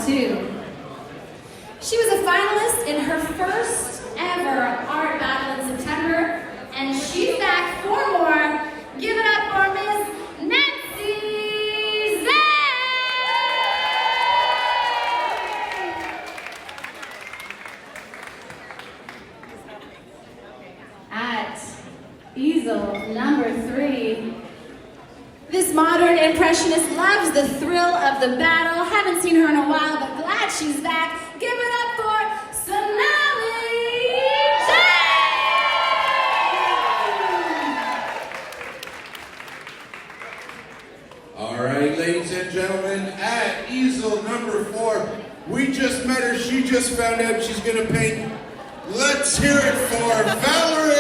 2. She was a finalist in her first ever art battle in September, and she's back for more. Give it up for Miss Nancy Zhang! At easel number 3, this modern impressionist loves the thrill of the battle. Haven't seen her in a while, but glad she's back. Give it up for Sonali Jane! All right, ladies and gentlemen, at easel number 4, we just met her. She just found out she's gonna paint. Let's hear it for Valerie!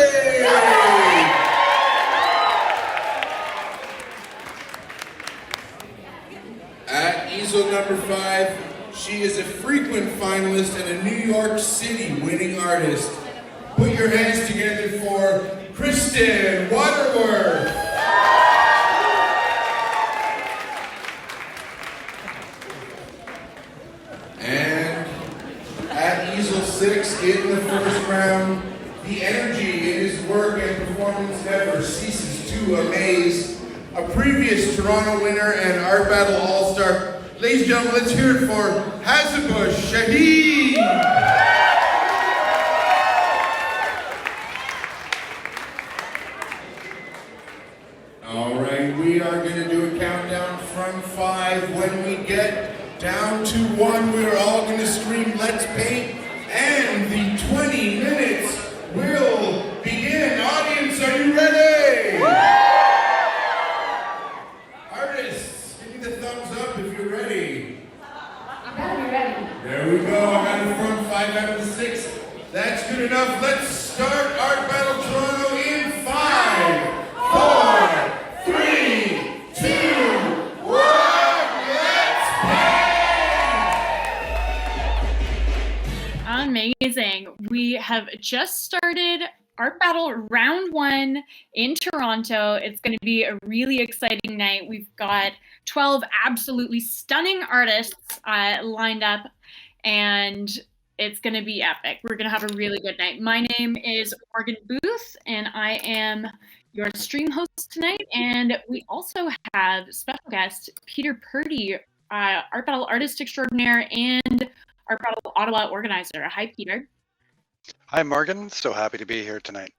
At easel number 5, she is a frequent finalist and a New York City winning artist. Put your hands together for Kristen Waterworth. And at easel 6 in the first round, the energy in his work and performance never ceases to amaze. A previous Toronto winner and Art Battle All-Star. Ladies and gentlemen, let's hear it for Hazabush Shaheen! All right, we are going to do a countdown from 5. When we get down to 1, we're all going to scream, "Let's paint!" And the 20 minutes will begin. Audience, are you ready? Artists, give me the thumbs up if you're ready. I better be ready. There we go. I'm out of front, 5 out of the 6. That's good enough. Let's start Art Battle Toronto in 5, 4, 3, 2, 1. Let's paint! Amazing. We have just started Art Battle Round 1 in Toronto. It's going to be a really exciting night. We've got 12 absolutely stunning artists lined up, and it's going to be epic. We're going to have a really good night. My name is Morgan Booth, and I am your stream host tonight. And we also have special guest Peter Purdy, Art Battle Artist Extraordinaire and Art Battle Ottawa organizer. Hi, Peter. Hi, Morgan. So happy to be here tonight.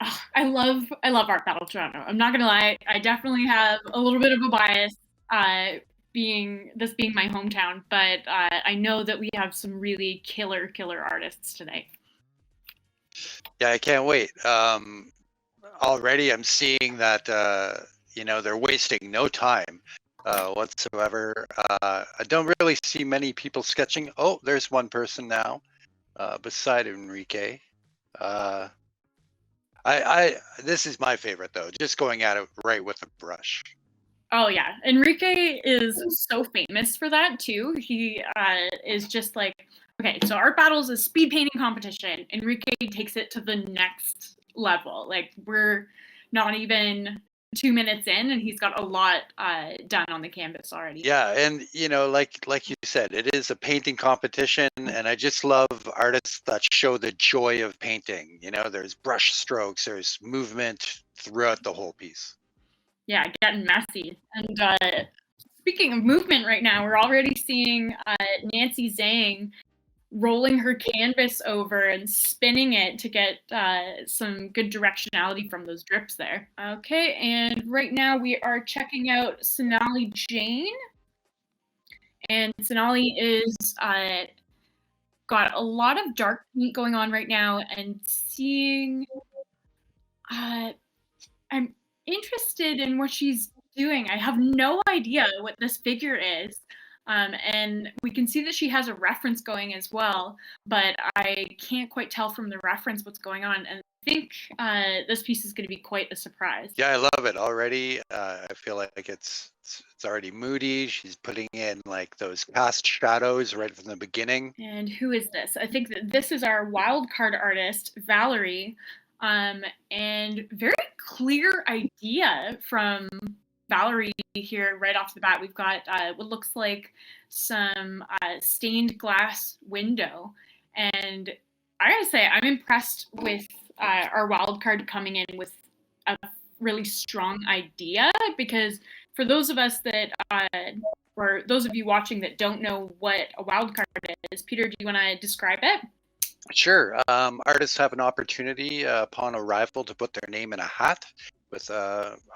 Oh, I love Art Battle Toronto. I'm not gonna lie, I definitely have a little bit of a bias, being my hometown, but I know that we have some really killer artists tonight. Yeah, I can't wait. Already I'm seeing that they're wasting no time whatsoever. I don't really see many people sketching. Oh, there's one person now. Beside Enrique. This is my favorite though, just going at it right with the brush. Oh yeah, Enrique is so famous for that too. He is just like, okay, so Art Battle is a speed painting competition. Enrique takes it to the next level. Like, we're not even 2 minutes in and he's got a lot done on the canvas already. Yeah, and like you said, it is a painting competition, and I just love artists that show the joy of painting. There's brush strokes, there's movement throughout the whole piece. Yeah, getting messy. And speaking of movement right now, we're already seeing Nancy Zhang rolling her canvas over and spinning it to get some good directionality from those drips there. Okay, and right now we are checking out Sonali Jane. And Sonali is got a lot of dark paint going on right now, and seeing I'm interested in what she's doing. I have no idea what this figure is. And we can see that she has a reference going as well, but I can't quite tell from the reference what's going on. And I think this piece is going to be quite a surprise. Yeah, I love it already. I feel like it's already moody. She's putting in like those cast shadows right from the beginning. And who is this? I think that this is our wild card artist, Valerie. And very clear idea from Valerie here right off the bat. We've got what looks like some stained glass window. And I gotta say, I'm impressed with our wild card coming in with a really strong idea, because for those of us that, or those of you watching that don't know what a wild card is, Peter, do you want to describe it? Sure. Artists have an opportunity upon arrival to put their name in a hat with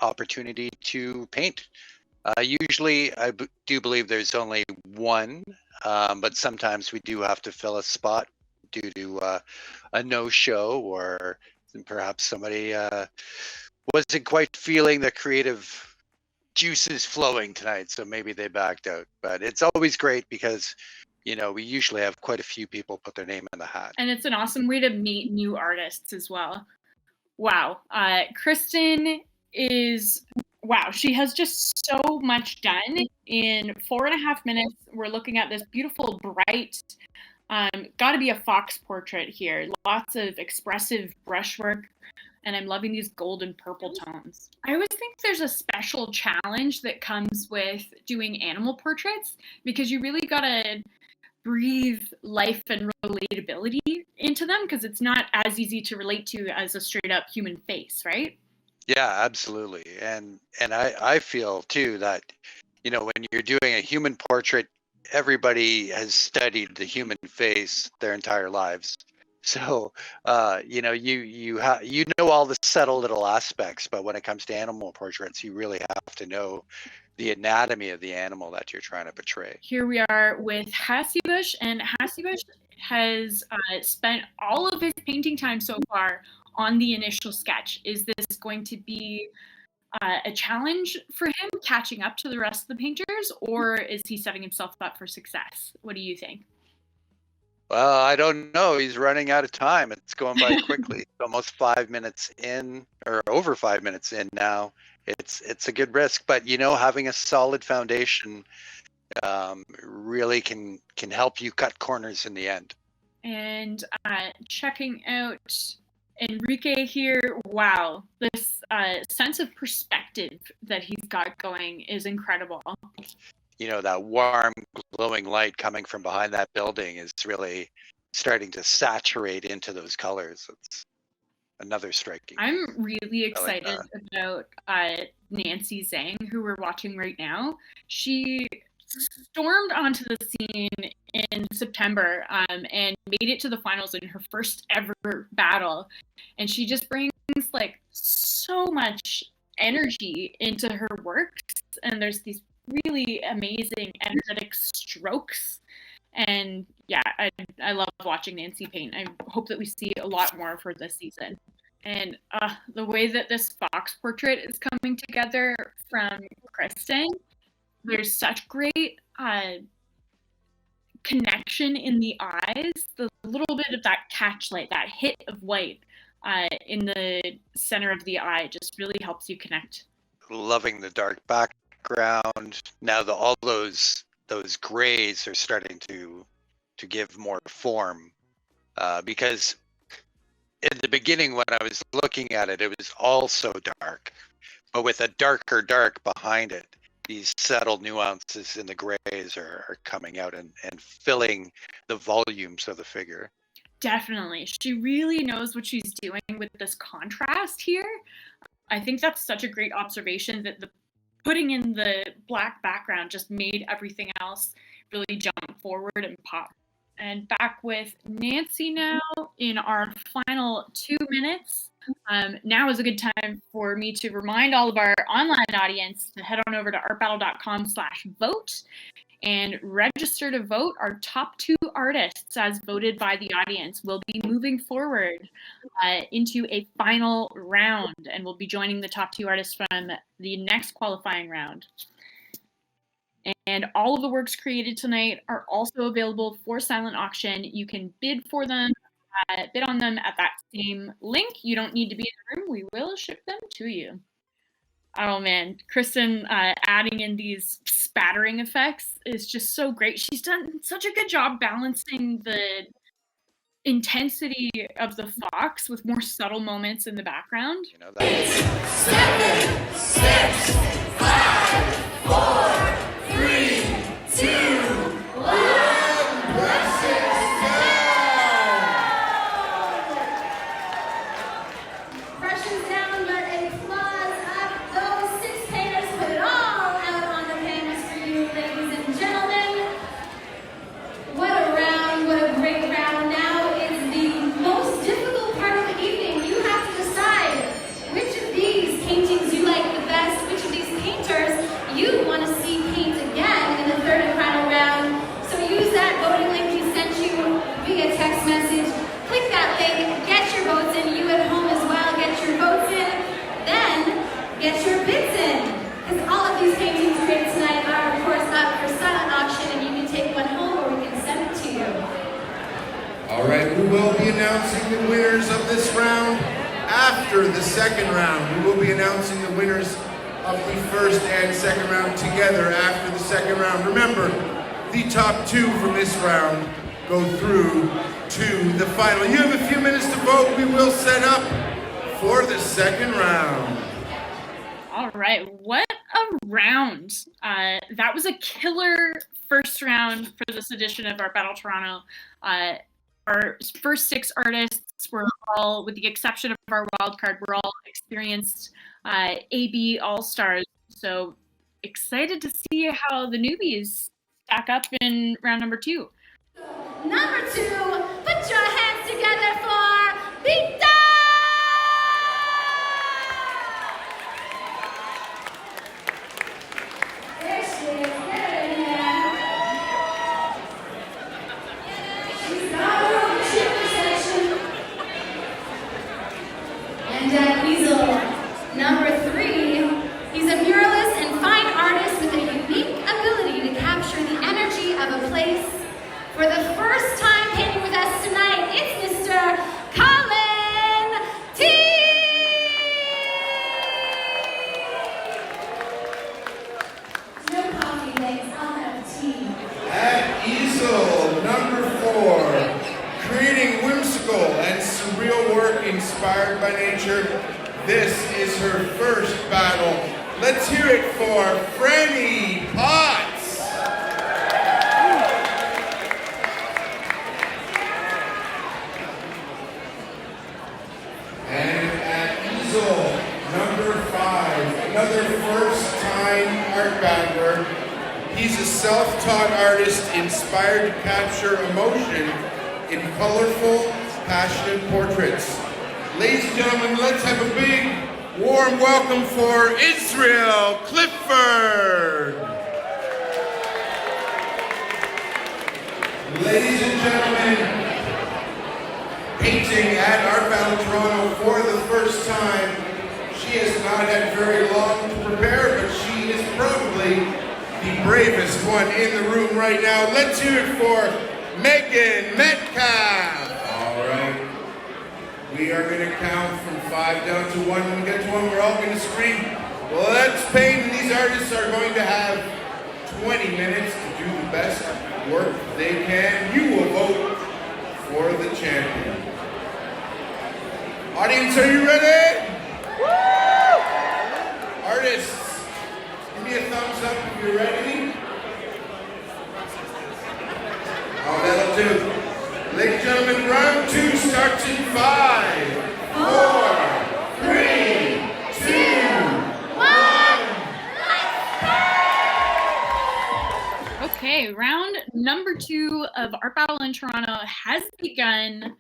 opportunity to paint. Usually, I do believe there's only one, but sometimes we do have to fill a spot due to a no-show, or perhaps somebody wasn't quite feeling the creative juices flowing tonight, so maybe they backed out. But it's always great because, you know, we usually have quite a few people put their name in the hat. And it's an awesome way to meet new artists as well. Wow. Kristen is, wow, she has just so much done in 4.5 minutes. We're looking at this beautiful, bright, got to be a fox portrait here. Lots of expressive brushwork, and I'm loving these gold and purple tones. I always think there's a special challenge that comes with doing animal portraits, because you really got to breathe life and relatability into them, because it's not as easy to relate to as a straight up human face, right? Yeah, absolutely. And I feel too that, you know, when you're doing a human portrait, everybody has studied the human face their entire lives. So, you know, you know all the subtle little aspects, but when it comes to animal portraits, you really have to know the anatomy of the animal that you're trying to portray. Here we are with Hassybush, and Hassybush has spent all of his painting time so far on the initial sketch. Is this going to be a challenge for him catching up to the rest of the painters, or is he setting himself up for success? What do you think? Well, I don't know. He's running out of time. It's going by quickly. It's almost 5 minutes in, or over 5 minutes in now. It's a good risk, but you know, having a solid foundation really can help you cut corners in the end. And checking out Enrique here. Wow, this sense of perspective that he's got going is incredible. You know, that warm, glowing light coming from behind that building is really starting to saturate into those colors. It's another striking. I'm really excited like about Nancy Zhang, who we're watching right now. She stormed onto the scene in September and made it to the finals in her first ever battle. And she just brings like so much energy into her works. And there's these really amazing energetic strokes. And yeah, I love watching Nancy paint. I hope that we see a lot more of her this season. And the way that this fox portrait is coming together from Kristen, there's such great connection in the eyes. The little bit of that catch light, that hit of white in the center of the eye just really helps you connect. Loving the dark background. Now all those grays are starting to give more form, because in the beginning when I was looking at it, it was all so dark, but with a darker dark behind it, these subtle nuances in the grays are coming out and filling the volumes of the figure. Definitely. She really knows what she's doing with this contrast here. I think that's such a great observation, that the putting in the black background just made everything else really jump forward and pop. And back with Nancy now in our final 2 minutes. Now is a good time for me to remind all of our online audience to head on over to artbattle.com/vote and register to vote. Our top 2 artists, as voted by the audience, will be moving forward into a final round, and will be joining the top 2 artists from the next qualifying round. And all of the works created tonight are also available for silent auction. You can bid for them, bid on them at that same link. You don't need to be in the room. We will ship them to you. Oh man, Kristen adding in these spattering effects is just so great. She's done such a good job balancing the intensity of the fox with more subtle moments in the background. You know that. 7, 6, 5, 4, 3, 2, 1. Blessings Impressions down, but applause up. Those 6 painters put it all out on the canvas for you, ladies and gentlemen. What a round, what a great round. Now is the most difficult part of the evening. You have to decide which of these paintings you like the best, which of these painters you want to see paint again in the third and final round. So use that voting link he sent you via text message. Click that link, get your votes in. You at home as well, get your votes in. Then get your bids in. Because all of these paintings created tonight are, of course, up for silent auction, and you can take one home or we can send it to you. All right, we will be announcing the winners of this round after the second round. We will be announcing the winners of the first and second round together after the second round. Remember, the top 2 from this round go through to the final. You have a few minutes to vote. We will set up for the second round. All right, what a round. That was a killer first round for this edition of Art Battle Toronto. Our first 6 artists were all, with the exception of our wild card, we're all experienced AB All-Stars. So excited to see how the newbies stack up in round number 2. Number 2, put your hands together for Vita! There she is, get her in there. She's got her own chipper section. And easel number 3, he's a muralist and fine artist with a unique ability to capture the energy of a place. For the first time painting with us tonight, it's Mr. Colin T. No coffee, thanks. I'll have tea. At easel number 4, creating whimsical and surreal work inspired by nature, this is her first battle. Let's hear it for Franny Potts. And at easel number 5, another first-time art battler. He's a self-taught artist inspired to capture emotion in colorful, passionate portraits. Ladies and gentlemen, let's have a big, warm welcome for Israel Clifford. Ladies and gentlemen, painting at Art Battle Toronto for the first time. She has not had very long to prepare, but she is probably the bravest one in the room right now. Let's hear it for Megan Metcalf. All right. We are going to count from 5 down to 1. When we get to 1, we're all going to scream, let's paint. And these artists are going to have 20 minutes to do the best work they can. You will vote for the champion. Audience, are you ready? Woo! Artists, give me a thumbs up if you're ready. Oh, that'll do. Ladies and gentlemen, round 2 starts in 5, 4, 3, 2, 1. Okay, round number 2 of Art Battle in Toronto has begun.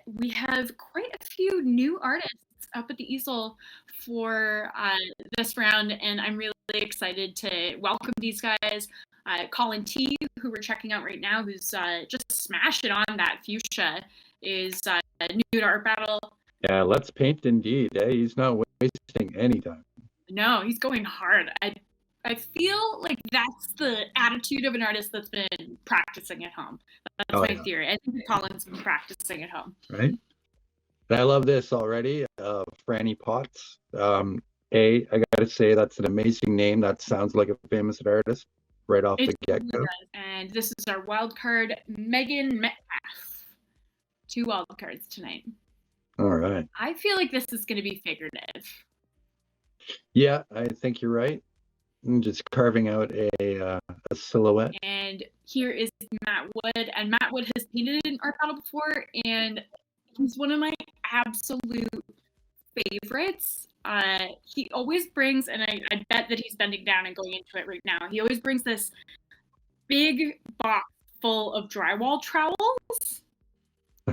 We have quite a few new artists up at the easel for this round, and I'm really excited to welcome these guys. Colin T, who we're checking out right now, who's just smashed it on that fuchsia, is new to Art Battle. Yeah, let's paint indeed. He's not wasting any time. No, he's going hard. I feel like that's the attitude of an artist that's been practicing at home. That's my theory. I think Colin's been practicing at home. Right. And I love this already. Franny Potts. I gotta say that's an amazing name. That sounds like a famous artist right off the get-go. And this is our wild card, Megan Metcalf. 2 wild cards tonight. All right. I feel like this is going to be figurative. Yeah, I think you're right. I'm just carving out a silhouette. And here is Matt Wood. And Matt Wood has painted in art battle before, and he's one of my absolute favorites. He always brings, and I bet that he's bending down and going into it right now. He always brings this big box full of drywall trowels.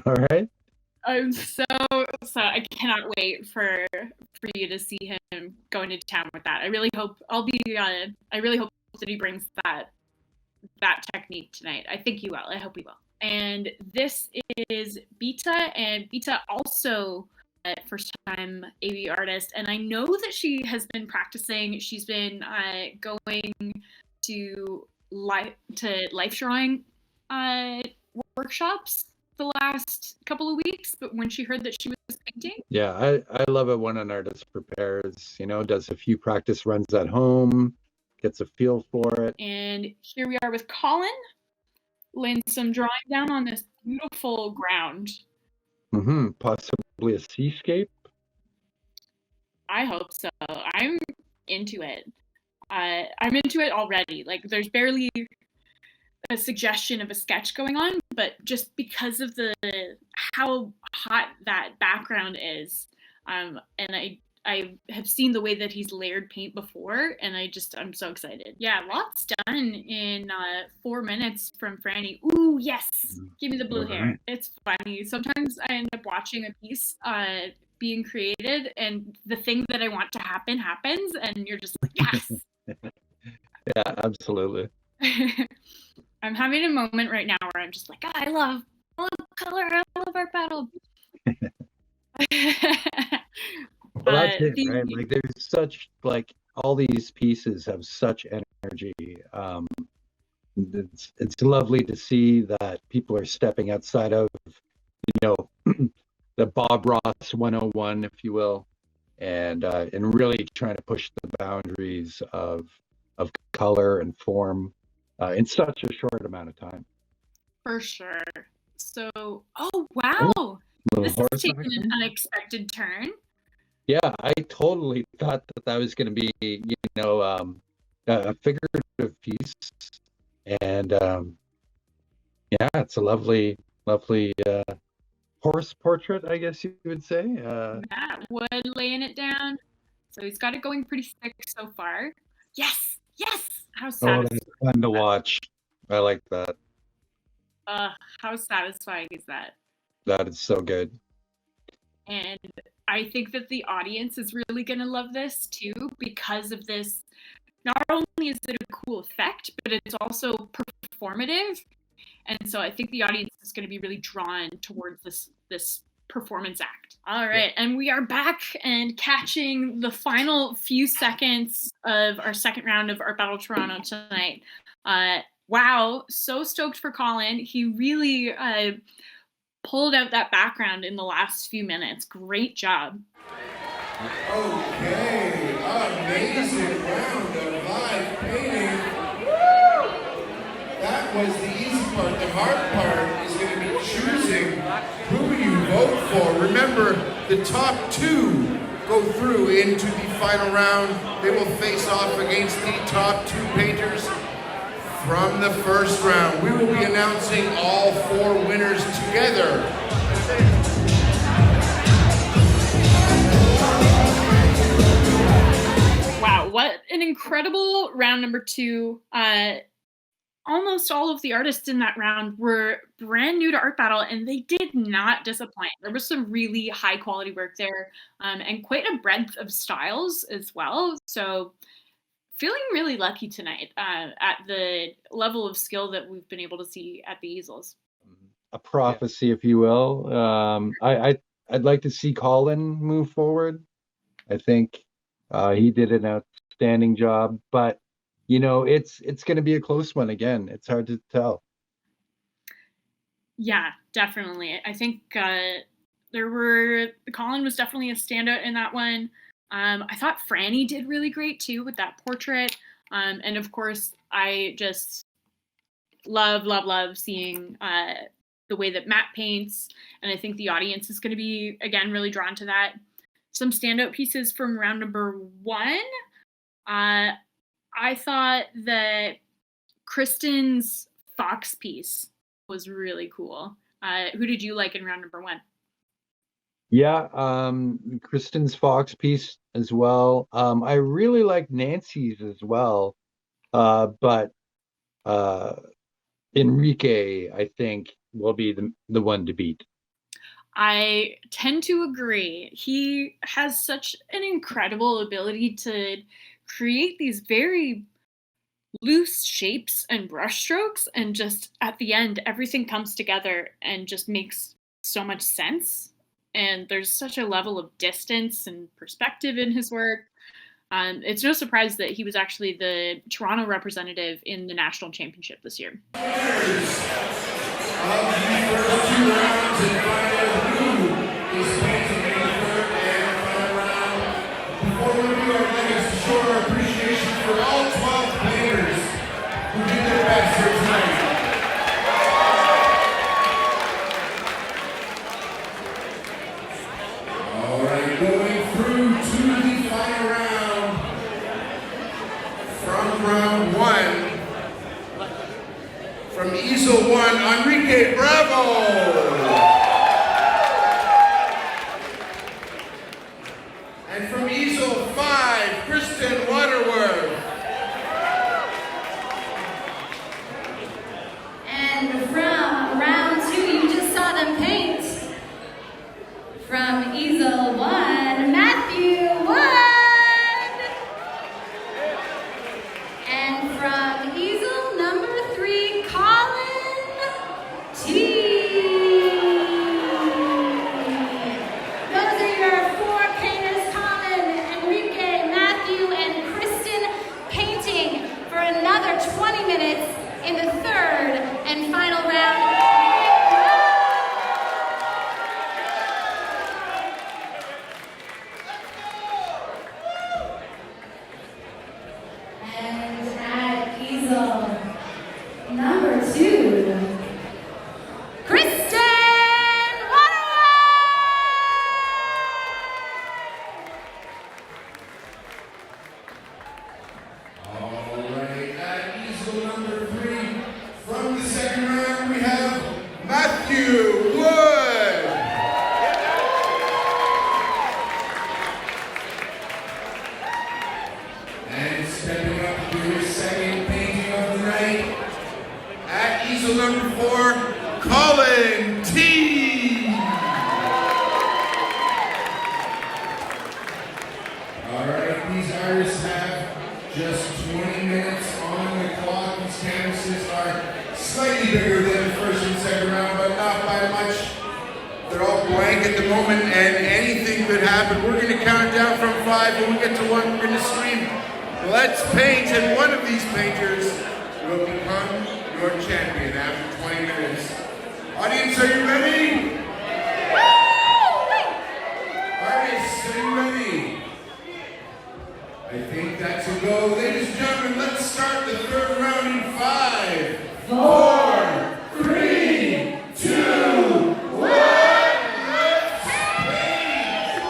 All right. I'm so I cannot wait for you to see him going to town with that. I really hope that he brings that technique tonight. I think he will. I hope he will. And this is Beta, and Beta also first time AB artist, and I know that she has been practicing. She's been going to life drawing workshops the last couple of weeks, but when she heard that she was painting. Yeah, I love it when an artist prepares, does a few practice runs at home, gets a feel for it. And here we are with Colin, laying some drawing down on this beautiful ground. Possibly a seascape. I hope so. I'm into it. I'm into it already. Like, there's barely a suggestion of a sketch going on, but just because of how hot that background is, and I have seen the way that he's layered paint before, and I'm so excited. Yeah, lots done in 4 minutes from Franny. Ooh, yes, give me the blue hair. It's funny. Sometimes I end up watching a piece being created, and the thing that I want to happen happens, and you're just like, yes. Yeah, absolutely. I'm having a moment right now where I'm just like, oh, I love color, I love art battle. Well, that's it, right? Like, there's such, like, all these pieces have such energy. It's lovely to see that people are stepping outside of, the Bob Ross 101, if you will, and really trying to push the boundaries of color and form in such a short amount of time. For sure. So, oh wow, this is taking an unexpected turn. Yeah, I totally thought that was going to be, a figurative piece, and yeah, it's a lovely horse portrait, I guess you would say. Matt Wood laying it down, so he's got it going pretty thick so far. Yes. How satisfying! Oh, that's fun to watch. I like that. How satisfying is that? That is so good. And I think that the audience is really going to love this too, because of this. Not only is it a cool effect, but it's also performative. And so I think the audience is going to be really drawn towards this performance act. All right. Yeah. And we are back and catching the final few seconds of our second round of Art Battle Toronto tonight. Wow. So stoked for Colin. He really pulled out that background in the last few minutes. Great job. Okay, amazing round of live painting. That was the easy part. The hard part is going to be choosing who you vote for. Remember, the top 2 go through into the final round. They will face off against the top 2 painters from the first round. We will be announcing all 4 winners together. Wow, what an incredible round number 2. Almost all of the artists in that round were brand new to Art Battle, and they did not disappoint. There was some really high quality work there, and quite a breadth of styles as well. So feeling really lucky tonight at the level of skill that we've been able to see at the easels. A prophecy, if you will. I'd like to see Colin move forward. I think he did an outstanding job, but it's going to be a close one again. It's hard to tell. Yeah, definitely. I think Colin was definitely a standout in that one. I thought Franny did really great too with that portrait. And of course, I just love seeing the way that Matt paints, and I think the audience is going to be, again, really drawn to that. Some standout pieces from round number 1. I thought that Kristen's fox piece was really cool. Who did you like in round number 1? Yeah, Kristen's Fox piece as well. I really like Nancy's as well. But Enrique, I think, will be the one to beat. I tend to agree. He has such an incredible ability to create these very loose shapes and brushstrokes, and just at the end, everything comes together and just makes so much sense. And there's such a level of distance and perspective in his work. It's no surprise that he was actually the Toronto representative in the national championship this year. Before we do, I'd like us to show our appreciation for all 12 players who did their best here tonight. All right, going through to the final round. From round 1, from Easel 1, Enrique Bravo. And from Easel 5, Kristen Waterworth. And from round 2, you just saw them paint. From Easel 1, Matthew Wood. And from Easel number 3, Colin T. Those are your 4 painters, Colin, Enrique, Matthew, and Kristen, painting for another 20 minutes in the 3rd and final round. And at easel number 2, Kristen Waterworth! All right, at easel number 3, from the second round, we have Matthew Wood. And stepping up to his second painting of the night, at easel number 4, Colin T. All right, these artists have just 20 minutes on the clock. These canvases are slightly bigger than the first and second round, but not by much. They're all blank at the moment, and anything could happen. We're going to count it down from 5. When we get to 1, we're going to scream, "Let's paint!" And one of these painters will become your champion after 20 minutes. Audience, are you ready? Artists, are you ready? I think that's a go. Ladies and gentlemen, let's start the 3rd round in 5, 4, 3, 2, 1. Let's paint!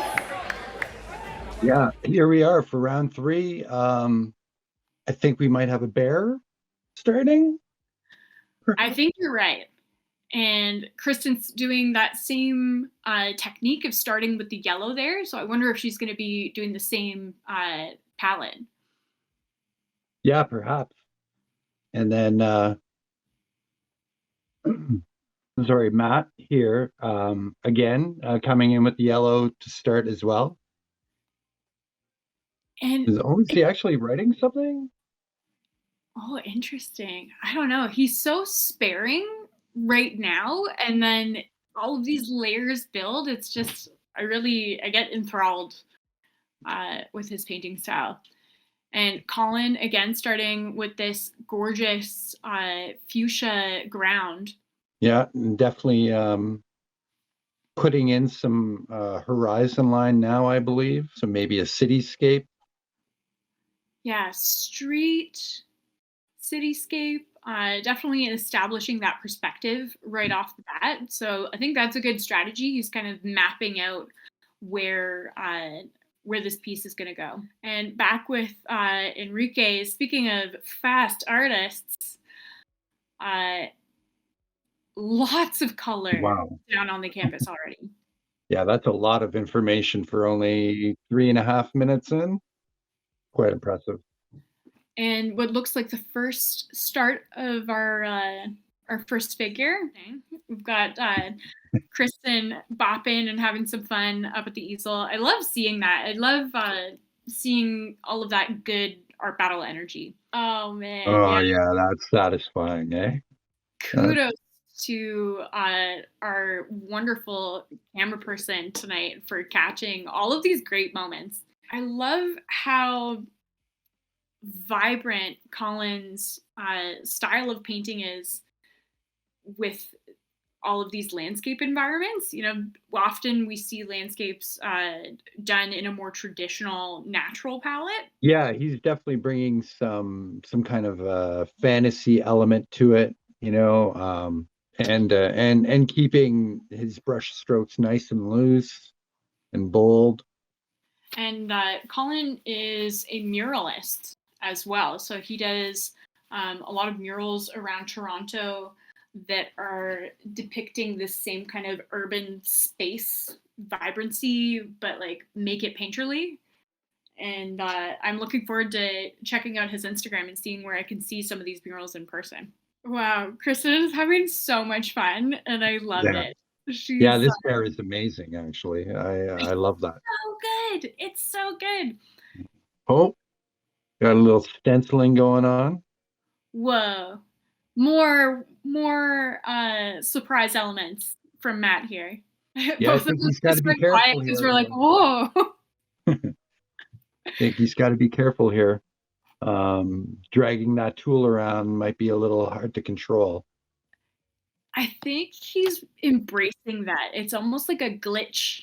Yeah, here we are for round 3. I think we might have a bear starting. I think you're right. And Kristen's doing that same technique of starting with the yellow there. So I wonder if she's going to be doing the same palette. Yeah, perhaps. And then, sorry, Matt here, again, coming in with the yellow to start as well. And Is he actually writing something? oh, interesting. I don't know. He's so sparing right now, and then all of these layers build. It's just I get enthralled with his painting style. And Colin, again, starting with this gorgeous fuchsia ground. Yeah, definitely putting in some horizon line now, I believe. So maybe a cityscape. Yeah, street, cityscape. definitely establishing that perspective right off the bat. So I think that's a good strategy. He's kind of mapping out where this piece is going to go. And back with Enrique, speaking of fast artists, lots of color Wow. down on the canvas already. Yeah, that's a lot of information for only 3.5 minutes in. Quite impressive. And what looks like the first start of our first figure. We've got Kristen bopping and having some fun up at the easel. I love seeing that. I love seeing all of that good art battle energy. Oh man. Oh yeah, that's satisfying, eh? Kudos to our wonderful camera person tonight for catching all of these great moments. I love how vibrant Colin's style of painting is with all of these landscape environments. You know, often we see landscapes done in a more traditional natural palette. Yeah, he's definitely bringing some kind of fantasy element to it, you know, and keeping his brush strokes nice and loose and bold. And Colin is a muralist as well, so he does a lot of murals around Toronto that are depicting this same kind of urban space vibrancy, but like make it painterly. And I'm looking forward to checking out his Instagram and seeing where I can see some of these murals in person. Wow, Kristen is having so much fun, and I love it. She's Yeah, this pair is amazing, actually. I love that. so good. It's so good. Oh, got a little stenciling going on. Whoa. More surprise elements from Matt here. Yeah, I think he's got to be careful because here. we're like, whoa. I think he's got to be careful here. Dragging that tool around might be a little hard to control. I think he's embracing that. It's almost like a glitch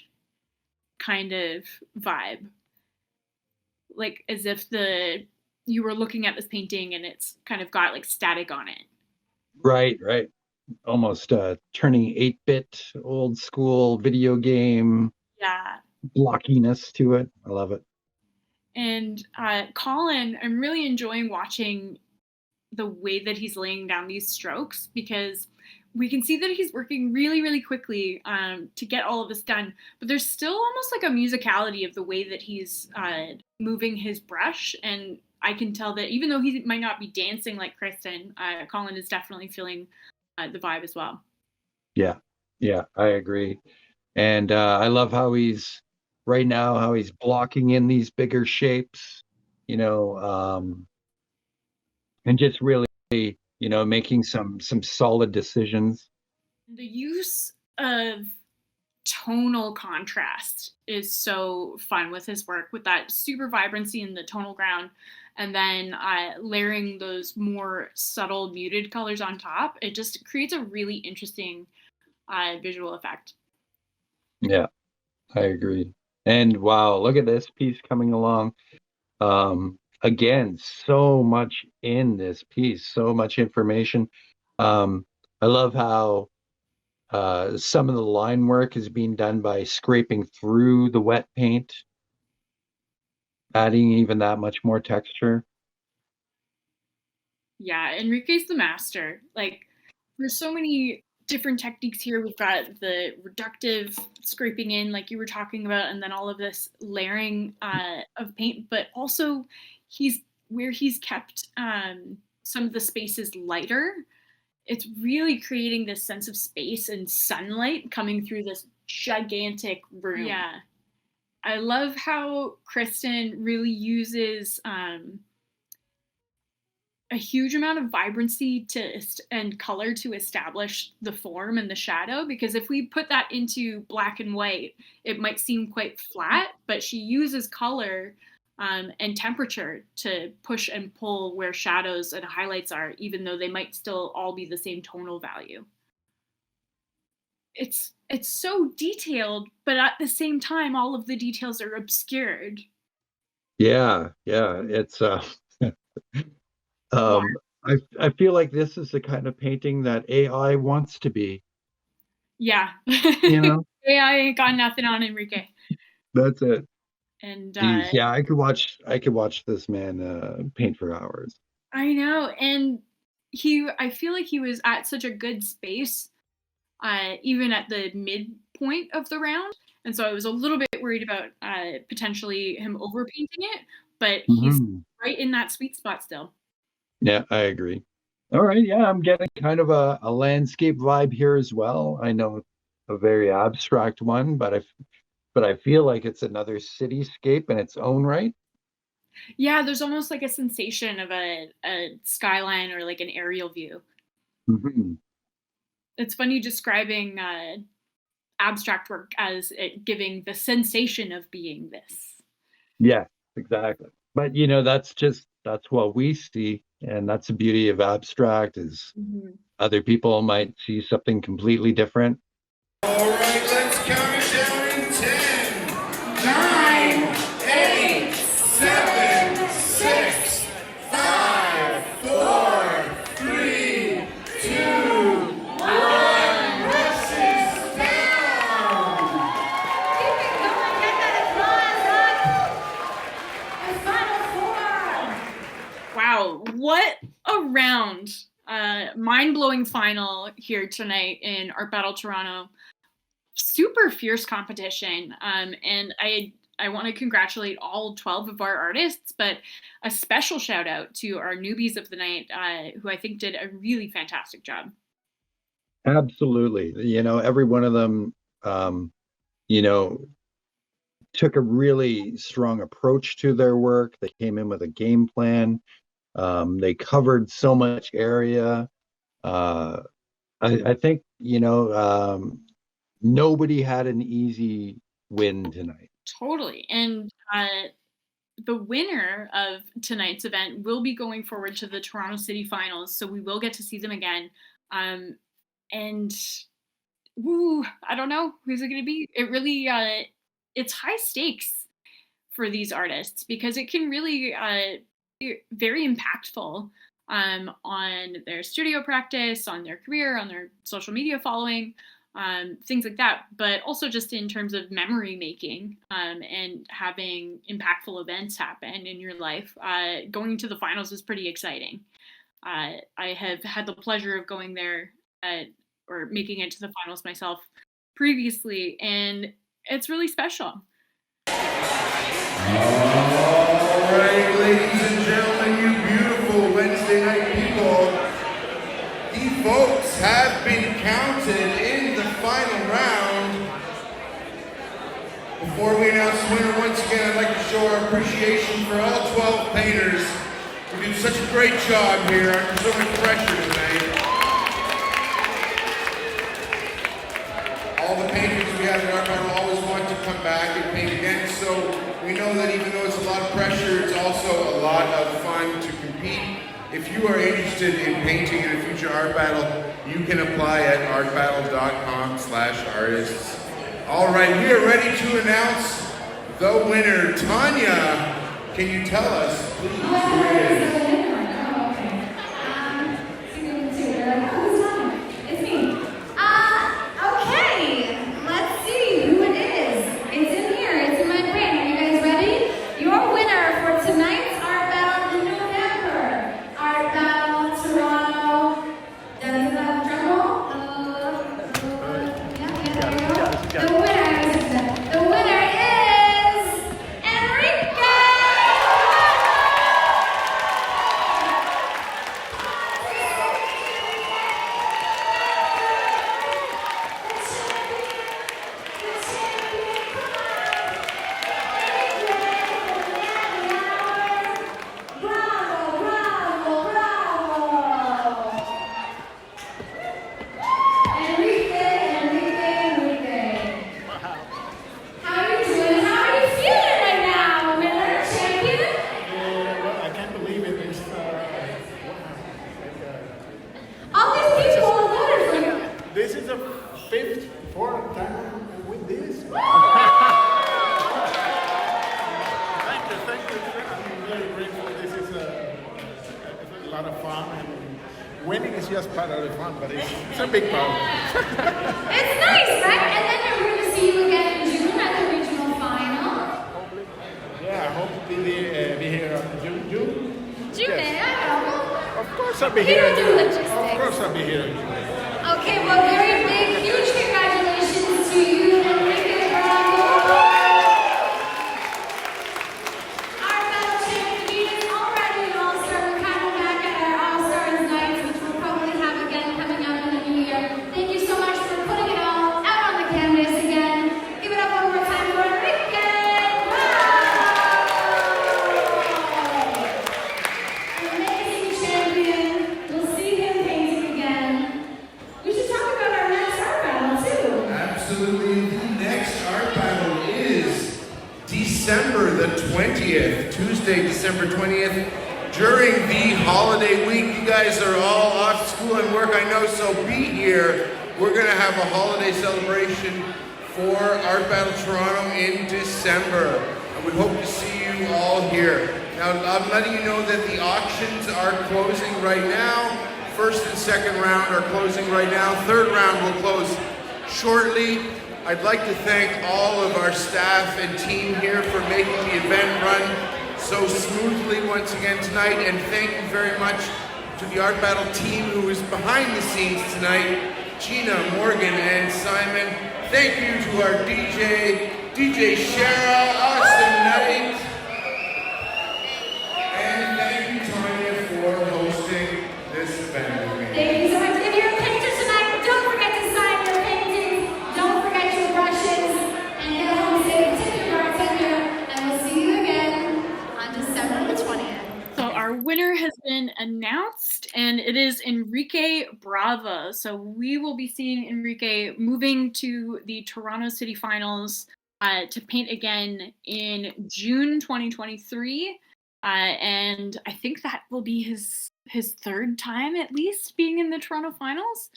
kind of vibe. Like as if you were looking at this painting and it's kind of got like static on it. Right. Almost turning 8-bit old school video game blockiness to it. I love it. And Colin, I'm really enjoying watching the way that he's laying down these strokes, because we can see that he's working really, really quickly to get all of this done. But there's still almost like a musicality of the way that he's moving his brush. And I can tell that even though he might not be dancing like Kristen, Colin is definitely feeling the vibe as well. Yeah, I agree. And I love how he's blocking in these bigger shapes, you know, and just really, you know, making some solid decisions. The use of tonal contrast is so fun with his work, with that super vibrancy in the tonal ground, and then layering those more subtle muted colors on top. It just creates a really interesting visual effect. Yeah, I agree. And wow, look at this piece coming along. Again, so much in this piece, so much information. I love how some of the line work is being done by scraping through the wet paint, adding even that much more texture. Yeah, Enrique's the master. Like, there's so many different techniques here. We've got the reductive scraping in, like you were talking about, and then all of this layering of paint, but also he's kept some of the spaces lighter. It's really creating this sense of space and sunlight coming through this gigantic room. Yeah. I love how Kristen really uses a huge amount of vibrancy and color to establish the form and the shadow, because if we put that into black and white, it might seem quite flat, but she uses color and temperature to push and pull where shadows and highlights are, even though they might still all be the same tonal value. It's so detailed, but at the same time, all of the details are obscured. Yeah, it's I feel like this is the kind of painting that AI wants to be. Yeah. You know, AI ain't got nothing on Enrique. that's it. And Geez, yeah, I could watch this man paint for hours. I know. And I feel like he was at such a good space, even at the midpoint of the round. And so I was a little bit worried about potentially him overpainting it, but he's Mhm. right in that sweet spot still. Yeah, I agree. All right, yeah, I'm getting kind of a landscape vibe here as well. I know a very abstract one, but I feel like it's another cityscape in its own right. Yeah, there's almost like a sensation of a skyline or like an aerial view. Mhm. It's funny describing abstract work as it giving the sensation of being this. Yeah, exactly. But that's what we see, and that's the beauty of abstract is Mhm. other people might see something completely different. All right, let's count it down in 10, 9, 8, 7, 6, 5, 4, 3, 2, 1. Rushes down. Keep it going. Get that applause up. And final 4. Wow, what a round. Mind-blowing final here tonight in Art Battle Toronto. Super fierce competition. And I want to congratulate all 12 of our artists, but a special shout out to our newbies of the night, who I think did a really fantastic job. Absolutely. Every one of them, you know, took a really strong approach to their work. They came in with a game plan. They covered so much area. Uh, I think, nobody had an easy win tonight. Totally. And the winner of tonight's event will be going forward to the Toronto City Finals, so we will get to see them again. And woo, I don't know who's it going to be. It really, it's high stakes for these artists because it can really be very impactful on their studio practice, on their career, on their social media following, things like that. But also just in terms of memory making and having impactful events happen in your life. Going to the finals is pretty exciting. I have had the pleasure of going there or making it to the finals myself previously, and it's really special. All right, ladies and gentlemen, you beautiful Wednesday night people. The votes have been counted in the final round. Before we announce the winner, once again, I'd like to show our appreciation for all 12 painters who did such a great job here under so much pressure tonight. All the painters we have in Art Battle always want to come back and paint again, so we know that even though it's a lot of pressure, it's also a lot of fun to compete. If you are interested in painting in a future art battle, you can apply at artbattle.com/artists. All right, we are ready to announce the winner. Tanya, can you tell us, please, who it is? It's me. Okay. Let's see who it is. It's in here. It's in my brain. Are you guys ready? Your winner for tonight's Art Battle in November. Art Battle Toronto. Does that drum roll? Yeah, there you go. The winner is. Enrique! lot of fun, and winning is just part of the fun, but it's a big problem. It's nice, right? And then we're going to see you again in June at the regional final. Yeah, I hope to be here in June. June, Yes. I know. Of course I'll be We here. don't in do June. logistics. Of course I'll be here in June. Okay, well, very big, huge congratulations to you, Enrique Bravo. Our fellow champions already an all-star. We're kind of back at our all-stars nights, which we'll probably have again coming up in the new year. Thank you so much for putting it all out on the canvas again. Give it up one more time for Enrique. Amazing champion. We'll see him painting again. We should talk about our next art battle too. Absolutely. The next art battle is December the 20th, Tuesday, December 20th. During the holiday week, you guys are all off school and work, I know, so be here. We're going to have a holiday celebration for Art Battle Toronto in December. And we hope to see you all here. Now, I'm letting you know that the auctions are closing right now. First and second round are closing right now. Third round will close shortly. I'd like to thank all of our staff and team here for making the event run so smoothly once again tonight. And thank you very much to the Art Battle team who is behind the scenes tonight, Gina, Morgan, and Simon. Thank you to our DJ Shara, awesome night. And thank you, Tanya, for hosting this event with me. Thank you so much. If you're a painter tonight, don't forget to sign your paintings. Don't forget your brushes. And get home safe. Tip your bartender. And we'll see you again on December the 20th. So our winner has been announced, and it is Enrique Bravo. So we will be seeing Enrique moving to the Toronto City Finals to paint again in June 2023. And I think that will be his third time at least being in the Toronto Finals,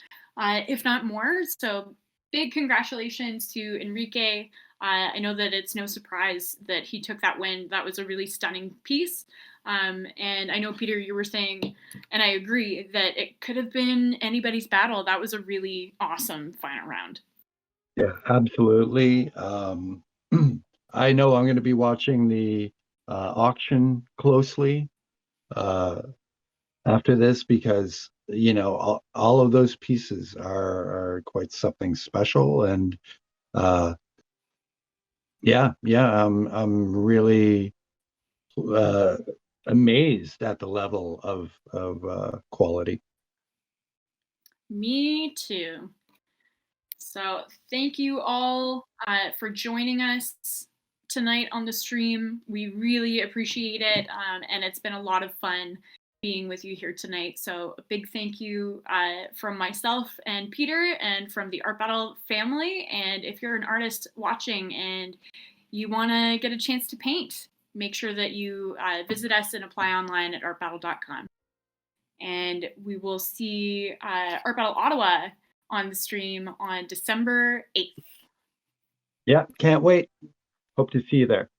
if not more. So big congratulations to Enrique. I know that it's no surprise that he took that win. That was a really stunning piece. And I know, Peter, you were saying, and I agree, that it could have been anybody's battle. That was a really awesome final round. Yeah, absolutely. I know I'm going to be watching the auction closely after this because, you know, all of those pieces are quite something special. And I'm really amazed at the level of quality. Me too. So thank you all for joining us tonight on the stream. We really appreciate it, and it's been a lot of fun being with you here tonight. So a big thank you from myself and Peter and from the Art Battle family. And if you're an artist watching and you want to get a chance to paint, make sure that you visit us and apply online at artbattle.com. And we will see Art Battle Ottawa on the stream on December 8th. Yeah, can't wait. Hope to see you there.